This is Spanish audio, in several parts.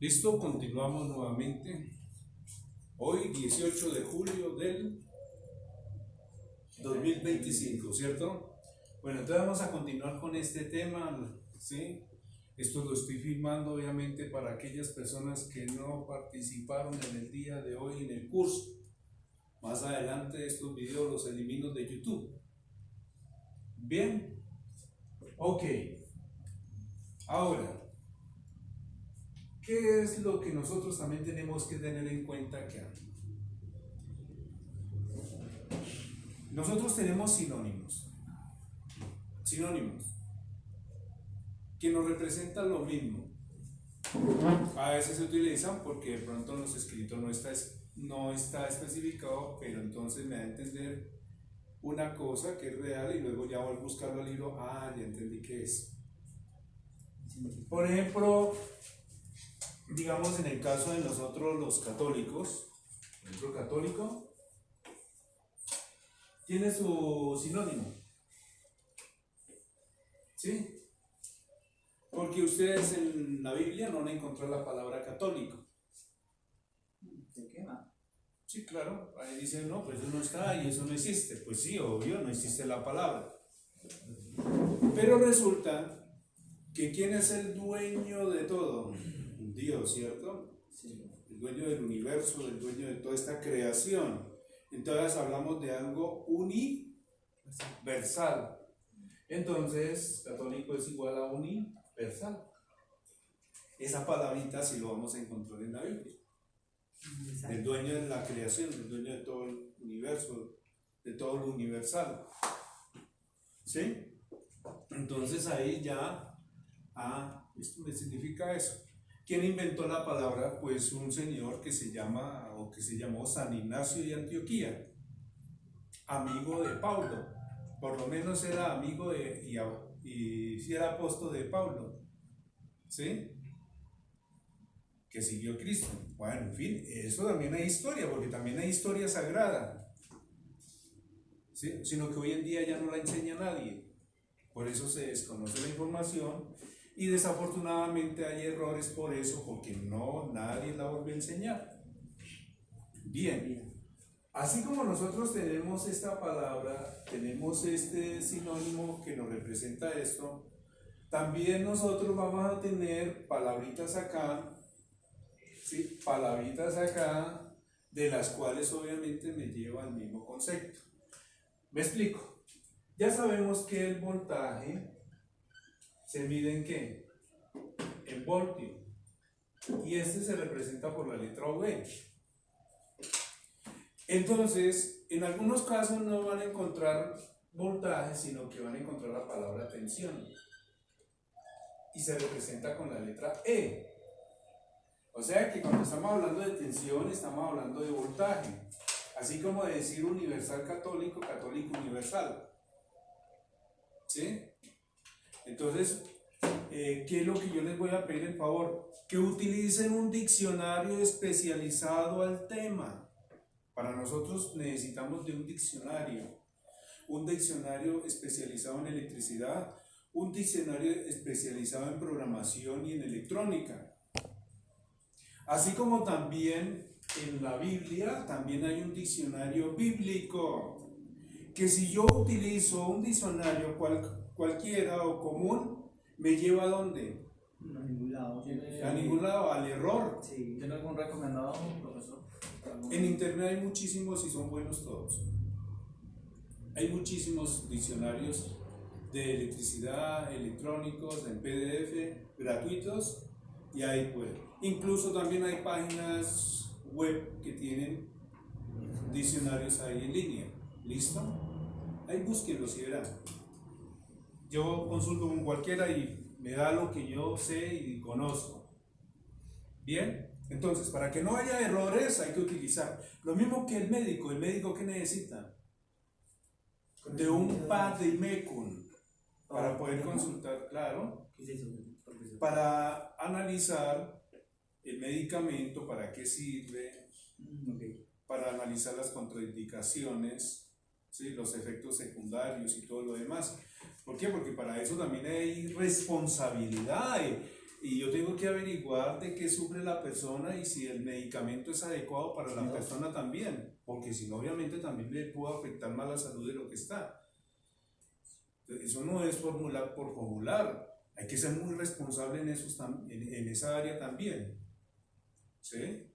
Listo, continuamos nuevamente. Hoy, 18 de julio del 2025, ¿cierto? Bueno, entonces vamos a continuar con este tema, ¿sí? Esto lo estoy filmando obviamente para aquellas personas que no participaron en el día de hoy en el curso. Más adelante estos videos los elimino de YouTube. Bien, ok. Ahora, ¿qué es lo que nosotros también tenemos que tener en cuenta acá? Nosotros tenemos sinónimos que nos representan lo mismo. A veces se utilizan porque de pronto en los escritos no está especificado, pero entonces me da a entender una cosa que es real y luego ya voy a buscarlo al libro, ya entendí qué es. Por ejemplo, digamos en el caso de nosotros los católicos, por ejemplo, católico tiene su sinónimo, ¿sí? Porque ustedes en la Biblia no van a encontrar la palabra católico. ¿De qué va? Sí, claro, ahí dicen, no, pues eso no está y eso no existe. Pues sí, obvio, no existe la palabra. Pero resulta que ¿quién es el dueño de todo? Dios, ¿cierto? Sí. El dueño del universo, el dueño de toda esta creación. Entonces hablamos de algo universal. Entonces, católico es igual a universal. Esa palabrita sí lo vamos a encontrar en la Biblia. El dueño de la creación, el dueño de todo el universo, de todo lo universal. ¿Sí? Entonces ahí ya, esto me significa eso. ¿Quién inventó la palabra? Pues un señor que se llamó San Ignacio de Antioquía, amigo de Pablo. Por lo menos era amigo y sí era apóstol de Pablo. ¿Sí? Que siguió a Cristo. Bueno, en fin, eso también hay historia, porque también hay historia sagrada, ¿sí? Sino que hoy en día ya no la enseña nadie, por eso se desconoce la información y desafortunadamente hay errores por eso, porque nadie la volvió a enseñar. Bien, así como nosotros tenemos esta palabra, tenemos este sinónimo que nos representa esto, también nosotros vamos a tener palabritas acá, ¿sí? Palabritas acá, de las cuales obviamente me lleva al mismo concepto. Me explico. Ya sabemos que el voltaje se mide en ¿qué? En voltio. Y este se representa por la letra V. Entonces, en algunos casos no van a encontrar voltaje, sino que van a encontrar la palabra tensión. Y se representa con la letra E. O sea que cuando estamos hablando de tensión, estamos hablando de voltaje. Así como de decir universal católico, católico universal. ¿Sí? Entonces, ¿qué es lo que yo les voy a pedir en favor? Que utilicen un diccionario especializado al tema. Para nosotros necesitamos de un diccionario especializado en electricidad, un diccionario especializado en programación y en electrónica. Así como también en la Biblia, también hay un diccionario bíblico, que si yo utilizo un diccionario cualquiera o común, me lleva ¿a dónde? A ningún lado. A ningún lado, al error. Sí. ¿Tiene algún recomendado, profesor? En internet hay muchísimos y son buenos todos. Hay muchísimos diccionarios de electricidad, electrónicos, en PDF, gratuitos, y ahí pueden. Incluso también hay páginas web que tienen diccionarios ahí en línea. ¿Listo? Ahí búsquenlos y verán. Yo consulto con cualquiera y me da lo que yo sé y conozco. ¿Bien? Entonces, para que no haya errores hay que utilizar. Lo mismo que el médico ¿qué necesita? De un Vade-mecum para poder consultar, claro, ¿Qué es eso, profesor? para analizar el medicamento, para qué sirve, Okay. para analizar las contraindicaciones, ¿sí? Los efectos secundarios y todo lo demás. ¿Por qué? Porque para eso también hay responsabilidad. y yo tengo que averiguar de qué sufre la persona y si el medicamento es adecuado para la persona también, porque si no, obviamente también le puede afectar más la salud de lo que está. Eso no es formular por formular, hay que ser muy responsable en esa área también. ¿Sí?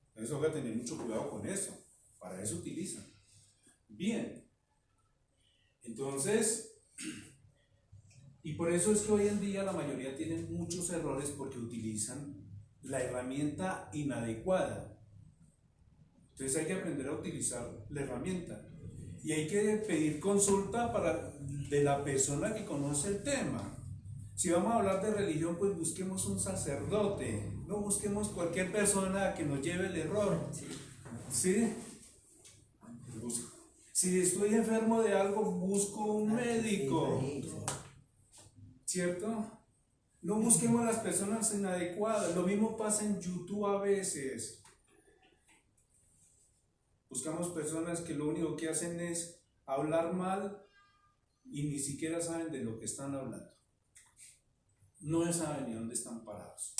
Entonces hay que tener mucho cuidado con eso, para eso utilizan. Bien, entonces, y por eso es que hoy en día la mayoría tienen muchos errores porque utilizan la herramienta inadecuada. Entonces hay que aprender a utilizar la herramienta y hay que pedir consulta de la persona que conoce el tema. Si vamos a hablar de religión, pues busquemos un sacerdote, no busquemos cualquier persona que nos lleve el error. ¿Sí? Si estoy enfermo de algo, busco un médico. ¿Cierto? No busquemos las personas inadecuadas. Lo mismo pasa en YouTube a veces. Buscamos personas que lo único que hacen es hablar mal y ni siquiera saben de lo que están hablando. No saben ni dónde están parados.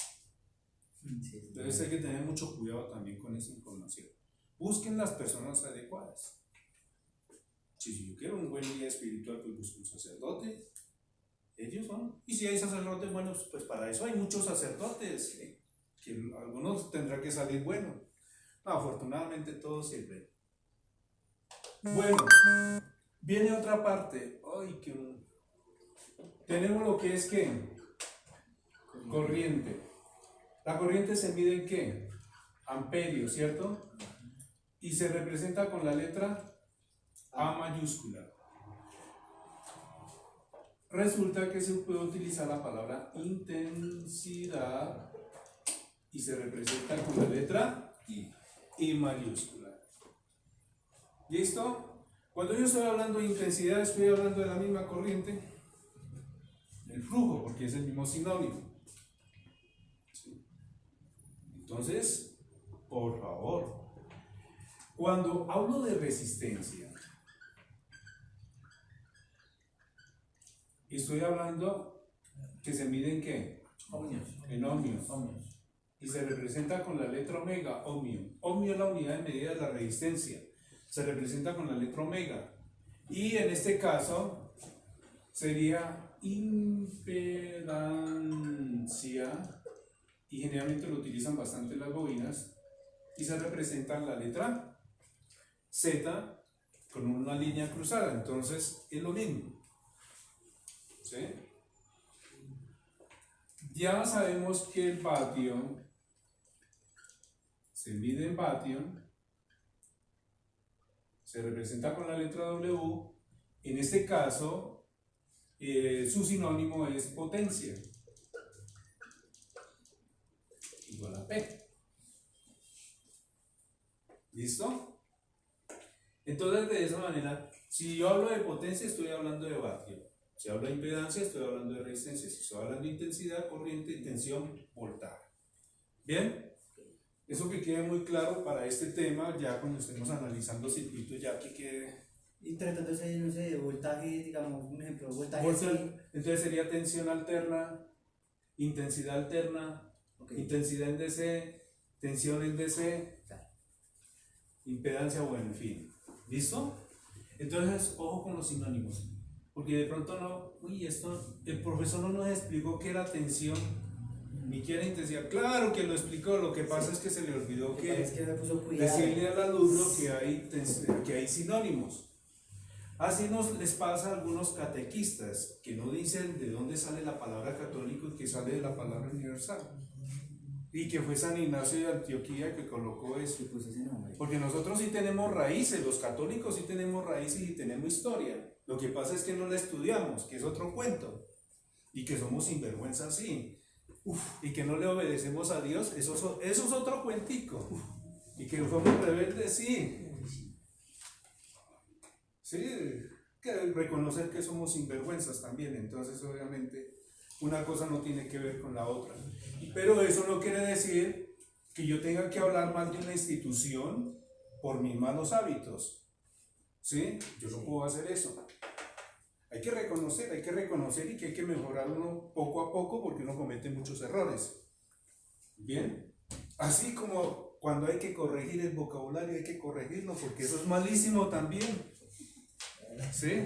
Entonces hay que tener mucho cuidado también con esa información. Busquen las personas adecuadas. Si yo quiero un buen guía espiritual, pues busco un sacerdote. Ellos son. Y si hay sacerdotes buenos, pues para eso hay muchos sacerdotes. Que algunos tendrán que salir buenos. No, afortunadamente todos sirven. Bueno, viene otra parte. Ay, tenemos lo que es ¿qué? Corriente. La corriente se mide en ¿qué? Amperios, ¿cierto? Y se representa con la letra A mayúscula. Resulta que se puede utilizar la palabra intensidad y se representa con la letra I mayúscula. ¿Listo? Cuando yo estoy hablando de intensidad, estoy hablando de la misma corriente, el flujo, porque es el mismo sinónimo. ¿Sí? Entonces, por favor, cuando hablo de resistencia, estoy hablando que se mide en ¿qué? Ohmios. En ohmios. Y se representa con la letra omega, ohmio. Ohmio es la unidad de medida de la resistencia. Se representa con la letra omega. Y en este caso sería impedancia. Y generalmente lo utilizan bastante las bobinas. Y se representa la letra Z con una línea cruzada. Entonces es lo mismo. ¿Sí? Ya sabemos que el vatio se mide en vatio, se representa con la letra W. En este caso, su sinónimo es potencia, igual a P. ¿Listo? Entonces, de esa manera, si yo hablo de potencia, estoy hablando de vatio. Si hablo de impedancia, estoy hablando de resistencia. Si estoy hablando de intensidad, corriente, tensión, voltaje. ¿Bien? Eso que quede muy claro para este tema, ya cuando estemos analizando circuitos, ya que quede. Y tratándose, no sé, de voltaje, digamos, un ejemplo, voltaje así. Entonces sería tensión alterna, intensidad alterna, intensidad en DC, tensión en DC, impedancia, bueno, en fin. ¿Listo? Entonces, ojo con los sinónimos. Porque de pronto el profesor no nos explicó qué era tensión ni qué era intensidad. Claro que lo explicó, lo que pasa es que se le olvidó decirle al alumno que hay sinónimos. Así les pasa a algunos catequistas que no dicen de dónde sale la palabra católico y que sale de la palabra universal. Y que fue San Ignacio de Antioquía que colocó eso. Porque nosotros sí tenemos raíces, los católicos sí tenemos raíces y tenemos historia. Lo que pasa es que no la estudiamos, que es otro cuento. Y que somos sinvergüenzas, sí. Y que no le obedecemos a Dios, eso es otro cuentico. Y que somos rebeldes, sí. Sí, que reconocer que somos sinvergüenzas también. Entonces, obviamente, una cosa no tiene que ver con la otra. Pero eso no quiere decir que yo tenga que hablar mal de una institución por mis malos hábitos. ¿Sí? Yo no puedo hacer eso. Hay que reconocer y que hay que mejorar uno poco a poco porque uno comete muchos errores. Bien, así como cuando hay que corregir el vocabulario, hay que corregirlo porque eso es malísimo también. ¿Sí?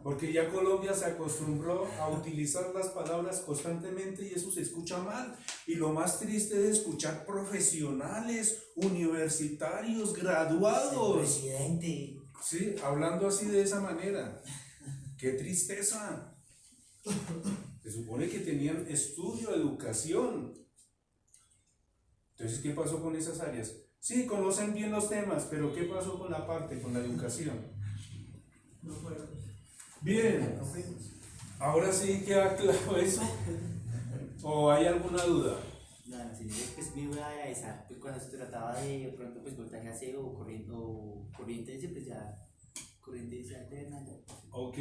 Porque ya Colombia se acostumbró a utilizar las palabras constantemente y eso se escucha mal. Y lo más triste es escuchar profesionales, universitarios, graduados. Presidente. Sí, hablando así de esa manera. ¡Qué tristeza! Se supone que tenían estudio, educación. Entonces, ¿qué pasó con esas áreas? Sí, conocen bien los temas, pero ¿qué pasó con la parte, con la educación? No fueron. Bien, ahora sí queda claro eso. ¿O hay alguna duda? No, sí, pues me iba a esa, pues cuando se trataba de pronto pues voltaje a cero o corriente, pues ya corriente alterna, ya, Ok.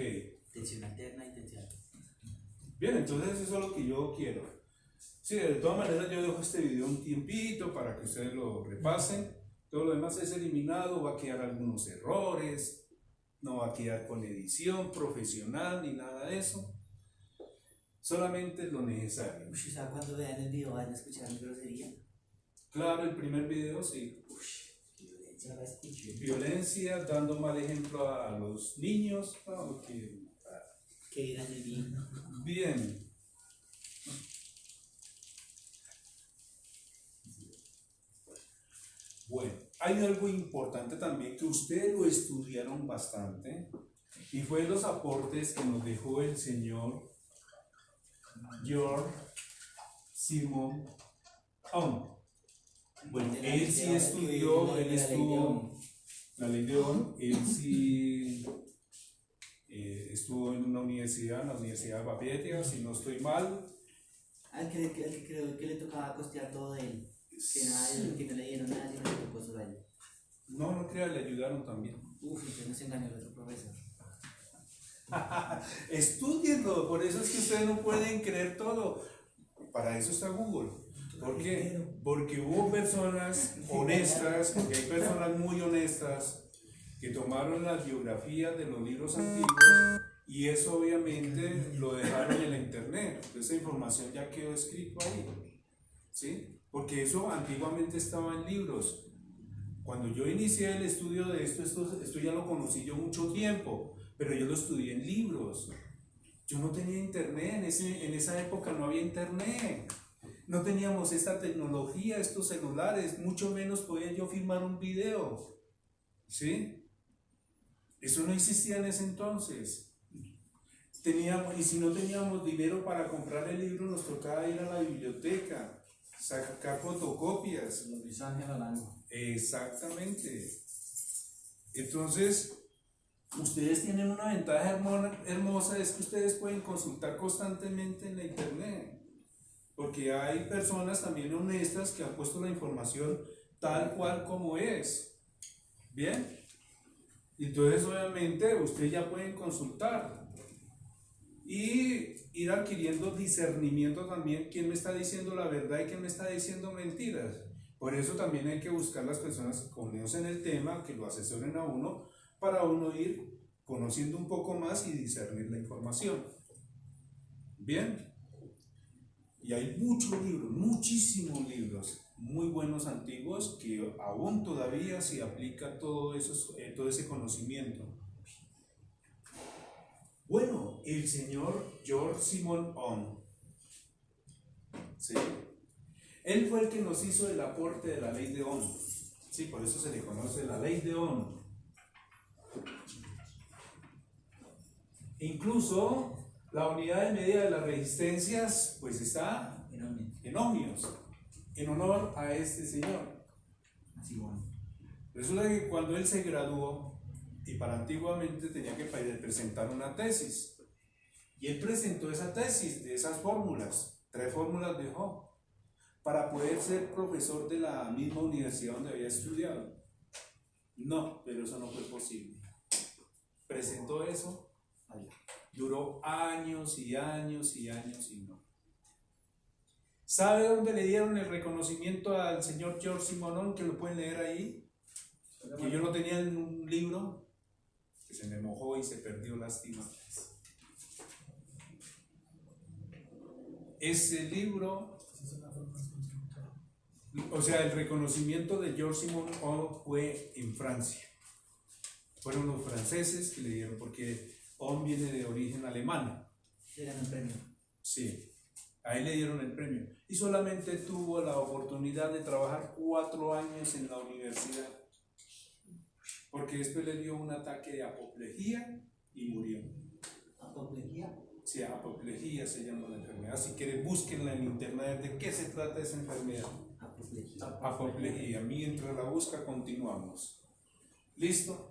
tensión alterna y tensión. Bien, entonces eso es lo que yo quiero. Sí, de todas maneras yo dejo este video un tiempito para que ustedes lo repasen. Todo lo demás es eliminado, va a quedar algunos errores, no va a quedar con edición profesional ni nada de eso. Solamente lo necesario. Uy, o sea, cuando vean el video van a escuchar mi grosería. Claro, el primer video sí. Ya la escuché. Violencia, dando mal ejemplo a los niños. Que dirán de mí. Bien. Bueno, hay algo importante también que ustedes lo estudiaron bastante y fue los aportes que nos dejó el señor George Simon Ohm. Bueno, él sí estudió, él estuvo la ley de Ohm, él sí estuvo en una universidad, en la Universidad de Baviera, si no estoy mal. Al que creo que le tocaba costear todo él. Que nada, que no le dieron nada, sino le tocó solo a él. No crea, le ayudaron también. Uf, entonces nos engañó el otro profesor. Estudienlo, por eso es que ustedes no pueden creer todo. Para eso está Google. ¿Por qué? Porque hubo personas honestas, porque hay personas muy honestas que tomaron las biografías de los libros antiguos y eso obviamente lo dejaron en la internet. Esa información ya quedó escrito ahí. ¿Sí? Porque eso antiguamente estaba en libros. Cuando yo inicié el estudio de esto ya lo conocí yo mucho tiempo, pero yo lo estudié en libros. Yo no tenía internet, en esa época no había internet. No teníamos esta tecnología, estos celulares, mucho menos podía yo filmar un video. ¿Sí? Eso no existía en ese entonces. Y si no teníamos dinero para comprar el libro, nos tocaba ir a la biblioteca, sacar fotocopias. Los Luis Ángel Arango. Exactamente. Entonces, ustedes tienen una ventaja hermosa, es que ustedes pueden consultar constantemente en la internet. Porque hay personas también honestas que han puesto la información tal cual como es. ¿Bien? Entonces, obviamente, ustedes ya pueden consultar. Y ir adquiriendo discernimiento también, quién me está diciendo la verdad y quién me está diciendo mentiras. Por eso también hay que buscar las personas que conocen el tema, que lo asesoren a uno, para uno ir conociendo un poco más y discernir la información. Bien. Y hay muchos libros, muchísimos libros, muy buenos antiguos, que aún todavía se aplica todo ese conocimiento. Bueno, el señor George Simon Ohm, ¿sí? Él fue el que nos hizo el aporte de la ley de Ohm, ¿sí? Por eso se le conoce la ley de Ohm. Incluso la unidad de medida de las resistencias pues está en ohmios, en honor a este señor. Así bueno. Resulta que cuando él se graduó, y para antiguamente tenía que presentar una tesis, y él presentó esa tesis de esas fórmulas, 3 fórmulas de Ohm, para poder ser profesor de la misma universidad donde había estudiado. No, pero eso no fue posible. Presentó eso, duró años y años y años y no. ¿Sabe dónde le dieron el reconocimiento al señor George Simon Ohm? Que lo pueden leer ahí, que yo lo tenía en un libro. que se me mojó y se perdió, lástima. Ese libro, o sea, el reconocimiento de George Simon Ohm fue en Francia. Fueron los franceses que le dieron, porque Ohm viene de origen alemán. Le ganó el premio. Sí, a él le dieron el premio. Y solamente tuvo la oportunidad de trabajar 4 años en la universidad. Porque después le dio un ataque de apoplejía y murió. ¿Apoplejía? Sí, apoplejía se llama la enfermedad. Si quieren, búsquenla en internet de qué se trata esa enfermedad. Apoplejía. Apoplejía. Mientras la busca, continuamos. ¿Listo?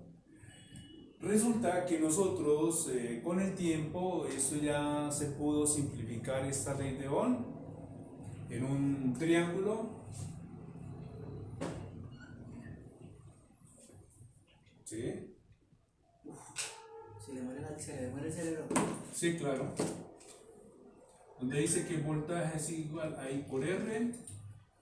Resulta que nosotros, con el tiempo, esto ya se pudo simplificar, esta ley de Ohm, en un triángulo. ¿Sí? Se le muere el cerebro. Sí, claro. Donde dice que el voltaje es igual a I por R,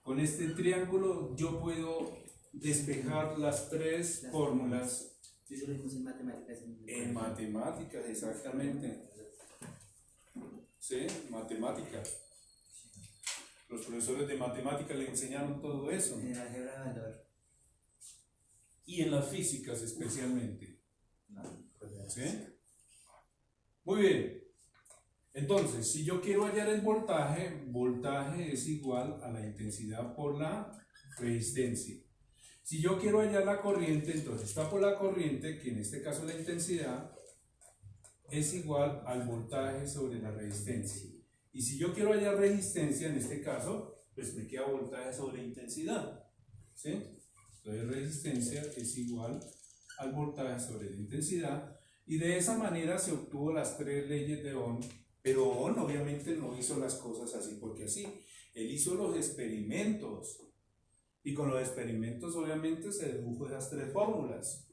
con este triángulo yo puedo despejar las 3 fórmulas. Eso lo vimos en matemáticas. En matemáticas, exactamente. Sí, matemáticas. Los profesores de matemáticas le enseñaron todo eso. En el álgebra de valor. Y en las físicas especialmente. ¿Sí? Muy bien. Entonces, si yo quiero hallar el voltaje, voltaje es igual a la intensidad por la resistencia. Si yo quiero hallar la corriente, entonces está por la corriente, que en este caso la intensidad, es igual al voltaje sobre la resistencia. Y si yo quiero hallar resistencia, en este caso, pues me queda voltaje sobre intensidad. ¿Sí? Entonces resistencia es igual al voltaje sobre la intensidad. Y de esa manera se obtuvo las 3 leyes de Ohm. Pero Ohm obviamente no hizo las cosas así porque así. Él hizo los experimentos. Y con los experimentos obviamente se dedujo esas 3 fórmulas.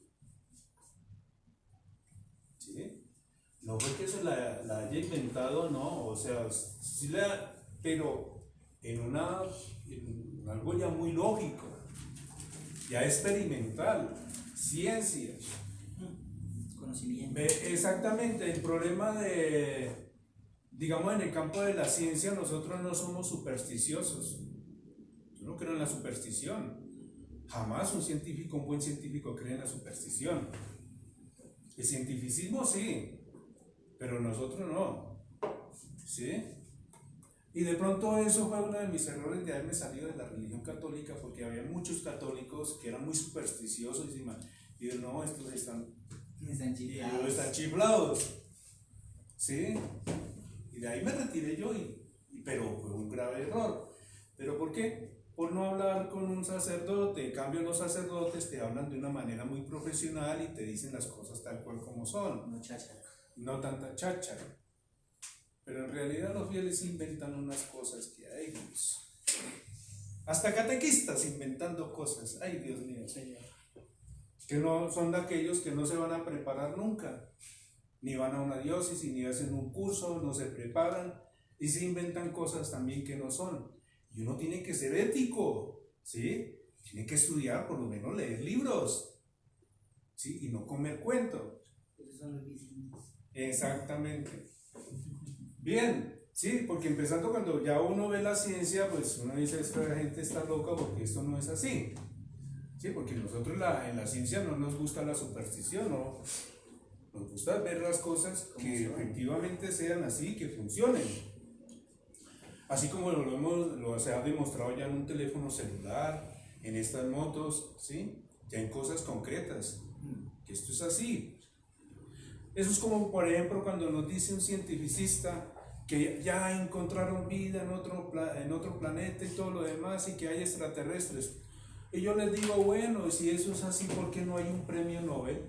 ¿Sí? No fue que se la haya inventado, no. O sea, sí pero en algo ya muy lógico, ya experimental, ciencia. Conocimiento. Exactamente, el problema digamos, en el campo de la ciencia nosotros no somos supersticiosos. Yo no creo en la superstición. Jamás un buen científico cree en la superstición. El cientificismo sí, pero nosotros no. ¿Sí? Y de pronto eso fue uno de mis errores de haberme salido de la religión católica, porque había muchos católicos que eran muy supersticiosos y digo, no, estos están chiflados. ¿Sí? Y de ahí me retiré yo, pero fue un grave error. ¿Pero por qué? Por no hablar con un sacerdote. En cambio, los sacerdotes te hablan de una manera muy profesional y te dicen las cosas tal cual como son. No cháchara. No tanta cháchara. Pero en realidad los fieles inventan unas cosas que hay, Dios. Hasta catequistas inventando cosas. Ay, Dios mío, Señor. Que no son de aquellos que no se van a preparar nunca. Ni van a una diócesis, ni hacen un curso, no se preparan. Y se inventan cosas también que no son. Y uno tiene que ser ético, ¿sí? Tiene que estudiar, por lo menos leer libros, ¿sí? Y no comer cuentos. Esos son los vicios. Exactamente. Bien, sí, porque empezando cuando ya uno ve la ciencia, pues uno dice, esta gente está loca porque esto no es así. Sí, porque nosotros en la ciencia no nos gusta la superstición, ¿no? Nos gusta ver las cosas que efectivamente sean así, que funcionen. Así como se ha demostrado ya en un teléfono celular, en estas motos, ¿sí? Ya en cosas concretas, que esto es así. Eso es como, por ejemplo, cuando nos dice un cientificista que ya encontraron vida en otro planeta y todo lo demás y que hay extraterrestres. Y yo les digo, bueno, si eso es así, ¿por qué no hay un premio Nobel?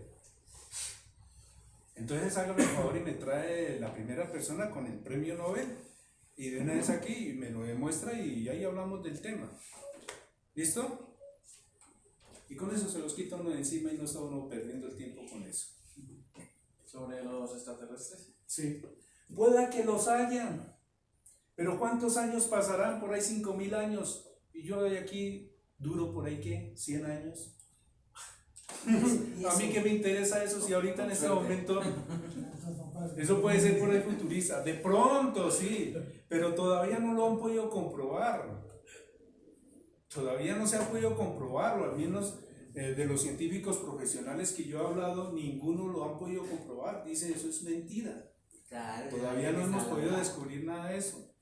Entonces hágame el favor y me trae la primera persona con el premio Nobel y de una vez aquí me lo demuestra y ahí hablamos del tema. ¿Listo? Y con eso se los quita uno de encima y no está uno perdiendo el tiempo con eso. ¿Sobre los extraterrestres? Sí. Pueda que los hayan, pero ¿cuántos años pasarán? Por ahí 5.000 años. Y yo de aquí duro por ahí, ¿qué? 100 años. A mí que me interesa eso si ahorita en este momento eso puede ser por ahí futurista, de pronto sí, pero todavía no lo han podido comprobar. Todavía no se ha podido comprobarlo, al menos de los científicos profesionales que yo he hablado, ninguno lo han podido comprobar. Dicen eso es mentira. Claro, Todavía no hemos podido descubrir nada de eso.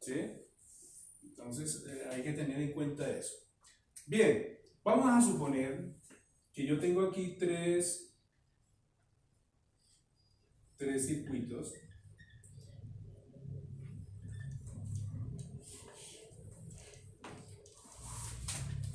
¿Sí? Entonces hay que tener en cuenta eso. Bien, vamos a suponer que yo tengo aquí tres circuitos.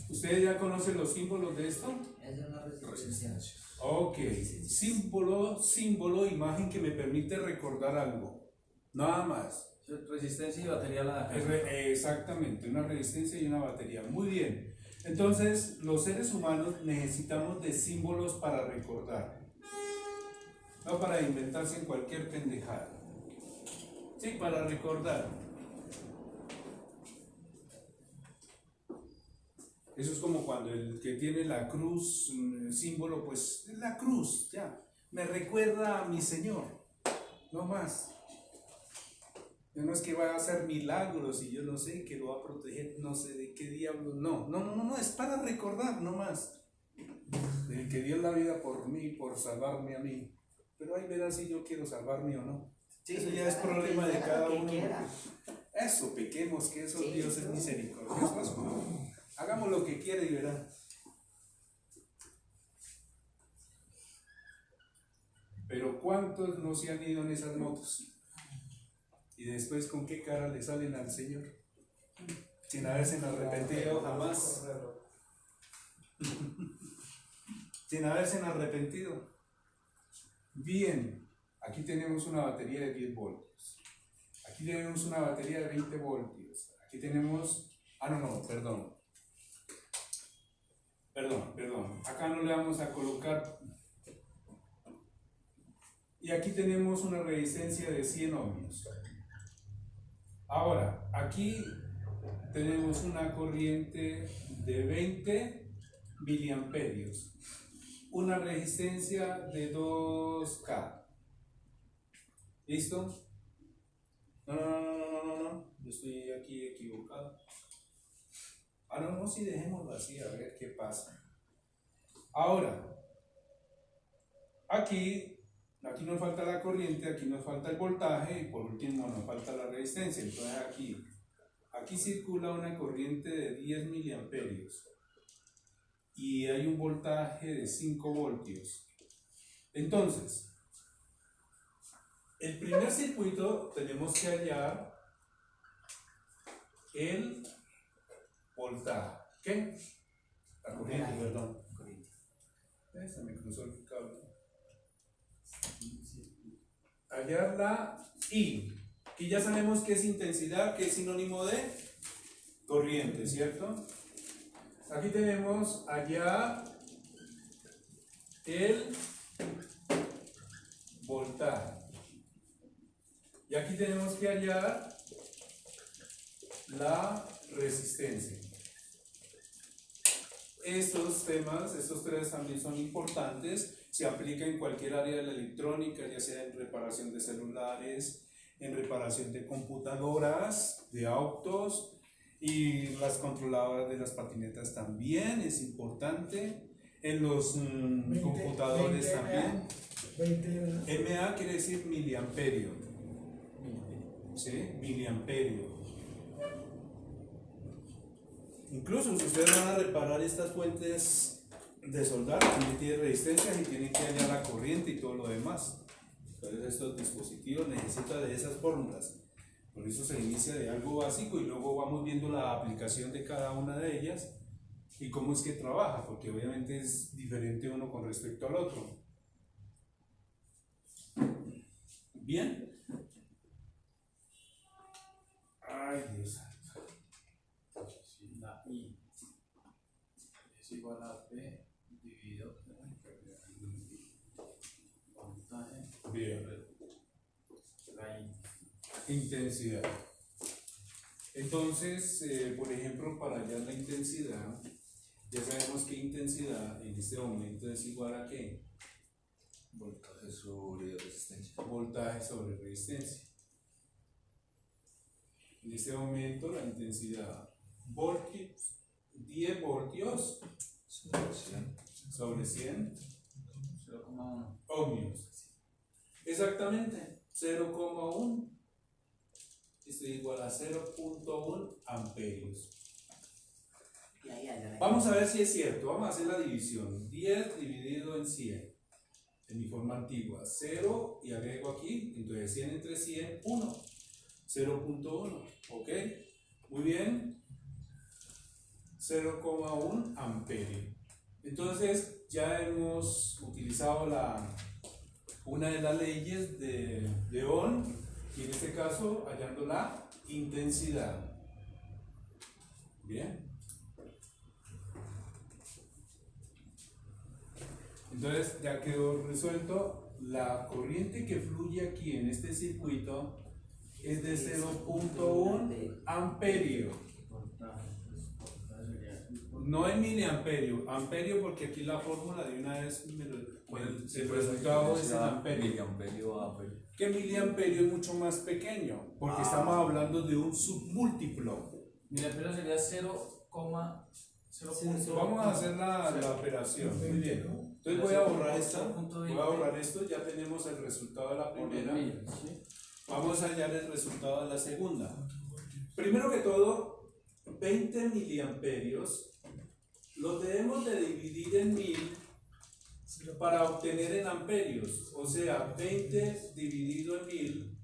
¿Ustedes ya conocen los símbolos de esto? Es una resistencia. Ok, símbolo, imagen que me permite recordar algo. Nada más. Resistencia y batería a la Exactamente, una resistencia y una batería. Muy bien. Entonces, los seres humanos necesitamos de símbolos para recordar. No para inventarse en cualquier pendejada. Sí, para recordar. Eso es como cuando el que tiene la cruz, símbolo, pues la cruz, ya. Me recuerda a mi Señor. No más. No es que va a hacer milagros y yo no sé, que lo va a proteger, no sé de qué diablo. No, es para recordar, no más. De que dio la vida por mí, por salvarme a mí. Pero ahí verás si yo quiero salvarme o no. Sí, eso ya es problema de cada uno. Quiera. Eso, pequemos, que eso Sí, Dios es misericordioso. Hagamos lo que quiera y verá. Pero ¿cuántos no se han ido en esas motos? Y después, ¿con qué cara le salen al Señor? Sin haberse arrepentido jamás. Sin haberse arrepentido. Bien, aquí tenemos una batería de 10 voltios. Aquí tenemos una batería de 20 voltios. Aquí tenemos... perdón. Acá no le vamos a colocar... Y aquí tenemos una resistencia de 100 ohmios. Ahora, aquí tenemos una corriente de 20 miliamperios, una resistencia de 2K. ¿Listo? No, yo estoy aquí equivocado. Sí, dejémoslo así, a ver qué pasa. Ahora, aquí nos falta la corriente, aquí nos falta el voltaje y por último nos falta la resistencia. Entonces aquí circula una corriente de 10 miliamperios y hay un voltaje de 5 voltios. Entonces, el primer circuito tenemos que hallar el voltaje. ¿Qué? La corriente, perdón. Se me cruzó el cable. Hallar la I, que ya sabemos que es intensidad, que es sinónimo de corriente, ¿cierto? Aquí tenemos hallar el voltaje. Y aquí tenemos que hallar la resistencia. Estos tres también son importantes. Se aplica en cualquier área de la electrónica, ya sea en reparación de celulares, en reparación de computadoras, de autos y las controladoras de las patinetas también es importante. En los computadores también. 20 MA quiere decir miliamperio. ¿Sí? Miliamperio. Incluso si ustedes van a reparar estas fuentes de soldar, también tiene resistencias y tienen que hallar la corriente y todo lo demás. Entonces estos dispositivos necesitan de esas fórmulas. Por eso se inicia de algo básico y luego vamos viendo la aplicación de cada una de ellas y cómo es que trabaja, porque obviamente es diferente uno con respecto al otro. Bien. Ay, Dios. La I es igual a P dividido voltaje. Bien. La I. Intensidad. Entonces, por ejemplo, para hallar la intensidad, ya sabemos que intensidad en este momento es igual a ¿qué? Voltaje sobre resistencia. Voltaje sobre resistencia. En este momento la intensidad 10 voltios sobre 100 0,1. ohmios. Exactamente, 0,1 es igual a 0,1 amperios. Y ahí allá. Vamos a ver si es cierto, vamos a hacer la división. 10 dividido en 100, en mi forma antigua, 0 y agrego aquí, entonces 100 entre 100, 1, 0,1, ¿ok? Muy bien, 0,1 amperio. Entonces ya hemos utilizado una de las leyes de Ohm, y en este caso hallando la intensidad. Bien. Entonces ya quedó resuelto. La corriente que fluye aquí en este circuito es de 0,1 amperio. No en miliamperio, amperio porque aquí la fórmula de una vez el resultado es en amperio. Miliamperio a amperio. Que miliamperio es mucho más pequeño porque estamos hablando de un submúltiplo. Miliamperio sería 0,0. Vamos a hacer la operación. Muy bien. Entonces voy a borrar esto. Ya tenemos el resultado de la primera. Vamos a hallar el resultado de la segunda. Primero que todo, 20 miliamperios los debemos de dividir en 1000 para obtener en amperios. O sea, 20 dividido en 1000,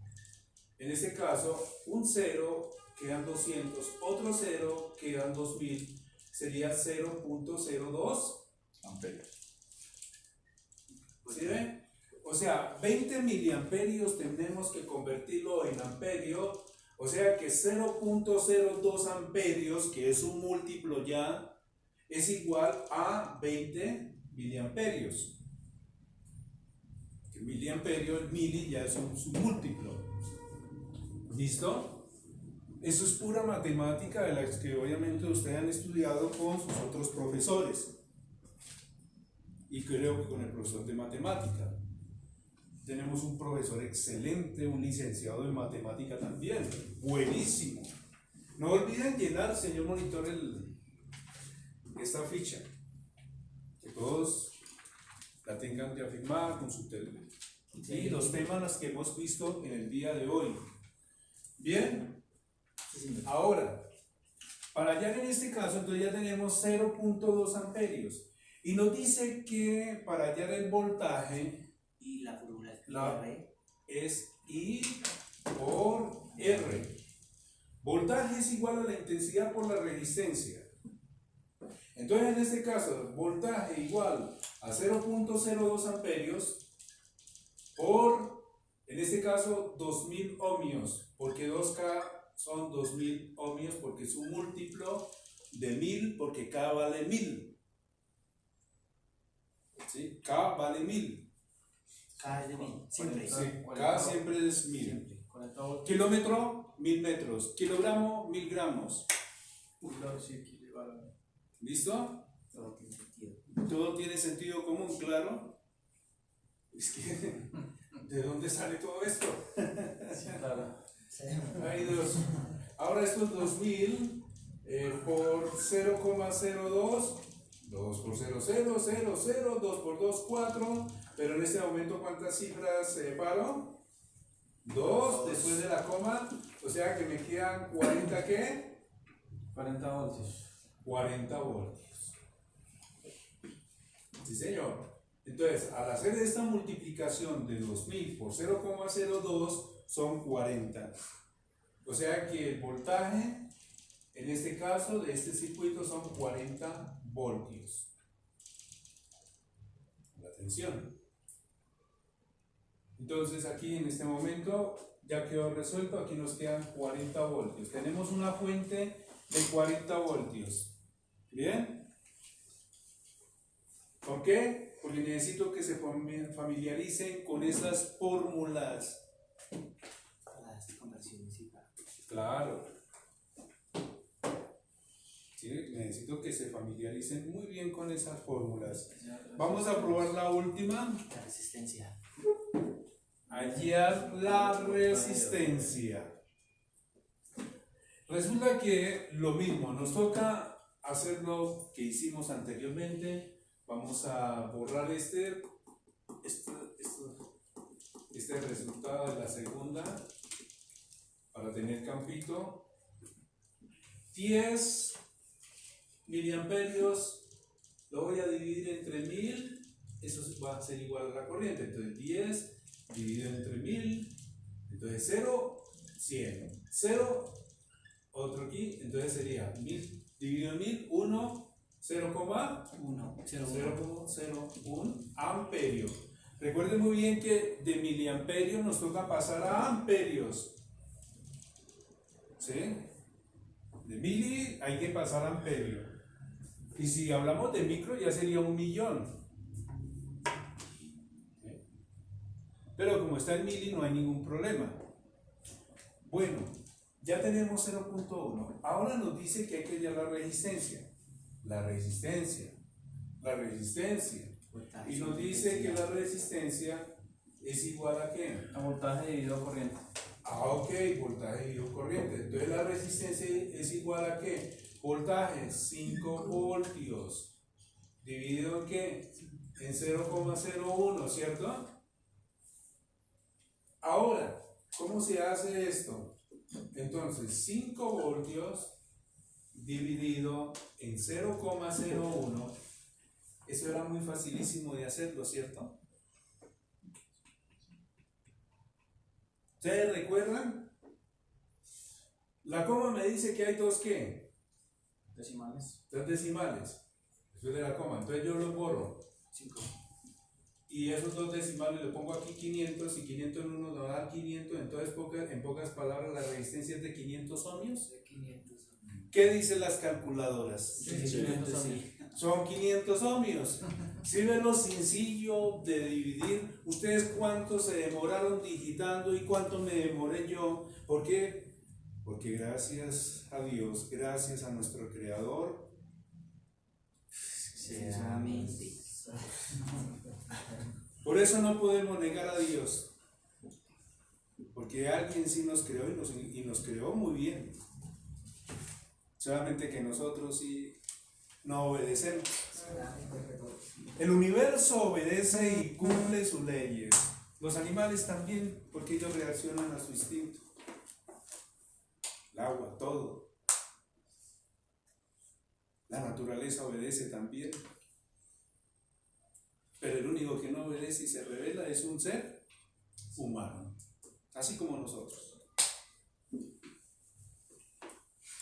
en este caso, un 0 quedan 200, otro 0 quedan 2000, sería 0,02 Amperio. ¿Sí ven? O sea, 20 miliamperios tenemos que convertirlo en amperio, o sea que 0,02 amperios, que es un múltiplo ya, es igual a 20 miliamperios. El miliamperio, el mili ya es un múltiplo. ¿Listo? Eso es pura matemática de la que obviamente ustedes han estudiado con sus otros profesores. Y creo que con el profesor de matemática. Tenemos un profesor excelente, un licenciado en matemática también. Buenísimo. No olviden llenar, señor monitor, esta ficha. Que todos la tengan ya firmada con su teléfono. Y los temas que hemos visto en el día de hoy. Bien. Ahora, para hallar en este caso, entonces ya tenemos 0,2 amperios. Y nos dice que para hallar el voltaje, Y la fórmula es R. es I por R. Voltaje es igual a la intensidad por la resistencia. Entonces en este caso, voltaje igual a 0,02 amperios por, en este caso, 2000 ohmios, porque 2K son 2000 ohmios, porque es un múltiplo de 1000, porque K vale 1000. ¿Sí? K vale 1000. K es de 1000, siempre. Sí, K siempre es 1000. Siempre. Kilómetro, 1000 metros. Kilogramo, 1000 gramos. ¿Listo? Todo tiene sentido. ¿Todo tiene sentido común, claro? Es que, ¿de dónde sale todo esto? Claro. Hay dos. Ahora estos 2000 por 0,02, 2 por 0, 0, 0, 0, 2 por 2, 4. Pero en este momento, ¿cuántas cifras separo? 2 después de la coma. O sea que me quedan 40, ¿qué? 40 voltios. 40 voltios. Sí, señor. Entonces, al hacer esta multiplicación de 2000 por 0,02 son 40. O sea que el voltaje, en este caso, de este circuito son 40 voltios. Atención. Entonces, aquí en este momento ya quedó resuelto. Aquí nos quedan 40 voltios. Tenemos una fuente de 40 voltios. ¿Bien? ¿Por qué? Porque necesito que se familiaricen con esas fórmulas. Las conversiones y tal. Claro. ¿Sí? Necesito que se familiaricen muy bien con esas fórmulas. Vamos a probar la última. La resistencia. Hallar la resistencia. Resulta que lo mismo, nos toca hacer lo que hicimos anteriormente. Vamos a borrar este resultado de la segunda para tener campito. 10 miliamperios lo voy a dividir entre 1000, eso va a ser igual a la corriente, entonces 10 dividido entre 1000, entonces 0, 100, 0, otro aquí, entonces sería 1000 dividido en 1000, 1, 0,01 amperio. Recuerden muy bien que de miliamperios nos toca pasar a amperios. ¿Sí? De mili hay que pasar a amperio. Y si hablamos de micro ya sería 1.000.000. ¿Sí? Pero como está en mili no hay ningún problema. Bueno, ya tenemos 0.1. Ahora nos dice que hay que hallar la resistencia. La resistencia. Y nos dice que la resistencia es igual a ¿qué? A voltaje dividido corriente. Ok, voltaje dividido corriente. Entonces la resistencia es igual a ¿qué? Voltaje, 5 voltios. ¿Dividido en qué? En 0,01, ¿cierto? Ahora, ¿cómo se hace esto? Entonces, 5 voltios dividido en 0,01. Eso era muy facilísimo de hacerlo, ¿cierto? ¿Ustedes recuerdan? La coma me dice que hay dos ¿qué? Decimales. Dos decimales. Eso es de la coma. Entonces yo lo borro. 5. Y esos dos decimales le pongo aquí 500 y 500 en uno nos da 500. Entonces en pocas palabras la resistencia es de 500 ohmios. De 500. ¿Qué dicen las calculadoras? Sí, 500 ohmios. Son 500 ohmios. Si ven lo sencillo de dividir, ustedes cuánto se demoraron digitando y cuánto me demoré yo. ¿Por qué? Porque gracias a Dios, gracias a nuestro Creador, Sinceramente. por eso no podemos negar a Dios. Porque alguien sí nos creó y nos creó muy bien. Solamente que nosotros sí no obedecemos. El universo obedece y cumple sus leyes. Los animales también, porque ellos reaccionan a su instinto. El agua, todo. La naturaleza obedece también. Pero el único que no obedece y se revela es un ser humano, así como nosotros.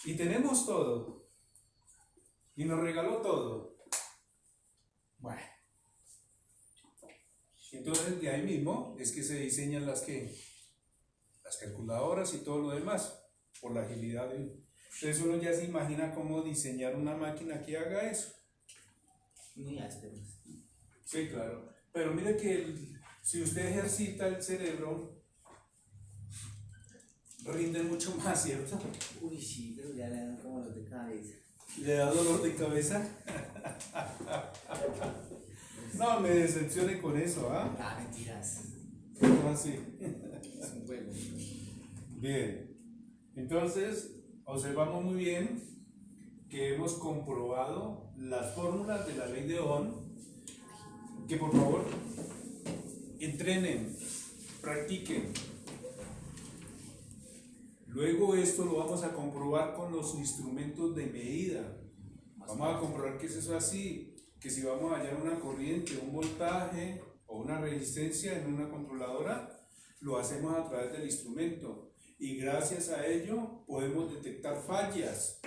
Y tenemos todo. Y nos regaló todo. Bueno. Entonces de ahí mismo es que se diseñan las calculadoras y todo lo demás, por la agilidad de uno. Entonces uno ya se imagina cómo diseñar una máquina que haga eso. Muy ásperos. Sí, claro. Pero mire que si usted ejercita el cerebro, rinde mucho más, ¿cierto? Uy, sí, pero ya le dan como los de cabeza. ¿Le da dolor de cabeza? No me decepcione con eso, ¿ah? Ah, mentiras. ¿Cómo así? Es un juego. Bien. Entonces, observamos muy bien que hemos comprobado las fórmulas de la ley de Ohm. Que por favor entrenen, practiquen. Luego esto lo vamos a comprobar con los instrumentos de medida. Vamos a comprobar que es eso así, que si vamos a hallar una corriente, un voltaje o una resistencia en una controladora, lo hacemos a través del instrumento. Y gracias a ello podemos detectar fallas.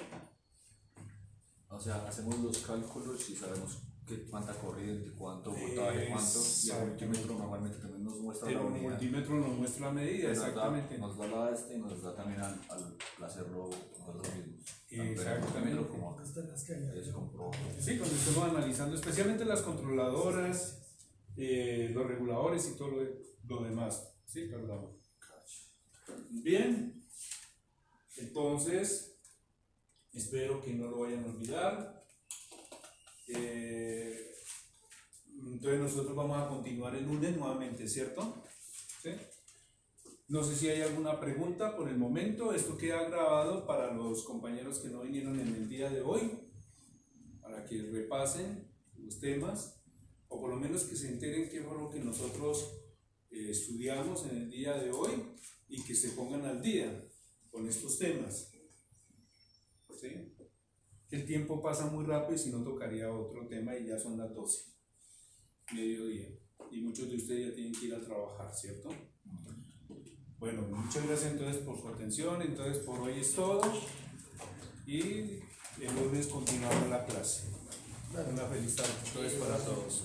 O sea, hacemos los cálculos y sabemos cuánta corriente, cuánto voltaje, cuánto, y el multímetro normalmente también nos muestra la El unidad. multímetro nos muestra la medida, exactamente. Nos da la y nos da también al hacerlo nosotros mismos. Exactamente. Como es comprobado. Sí, cuando estamos analizando especialmente las controladoras, los reguladores y todo lo demás. Sí, perdón. Bien, entonces Espero que no lo vayan a olvidar. Entonces nosotros vamos a continuar el lunes nuevamente, ¿cierto? ¿Sí? No sé si hay alguna pregunta por el momento. Esto queda grabado para los compañeros que no vinieron en el día de hoy, para que repasen los temas, o por lo menos que se enteren qué fue lo que nosotros estudiamos en el día de hoy y que se pongan al día con estos temas. ¿Sí? El tiempo pasa muy rápido y si no tocaría otro tema y ya son las 12, mediodía, y muchos de ustedes ya tienen que ir a trabajar, ¿cierto? Bueno, muchas gracias entonces por su atención. Entonces por hoy es todo y el lunes continuamos la clase. Una feliz tarde entonces para todos.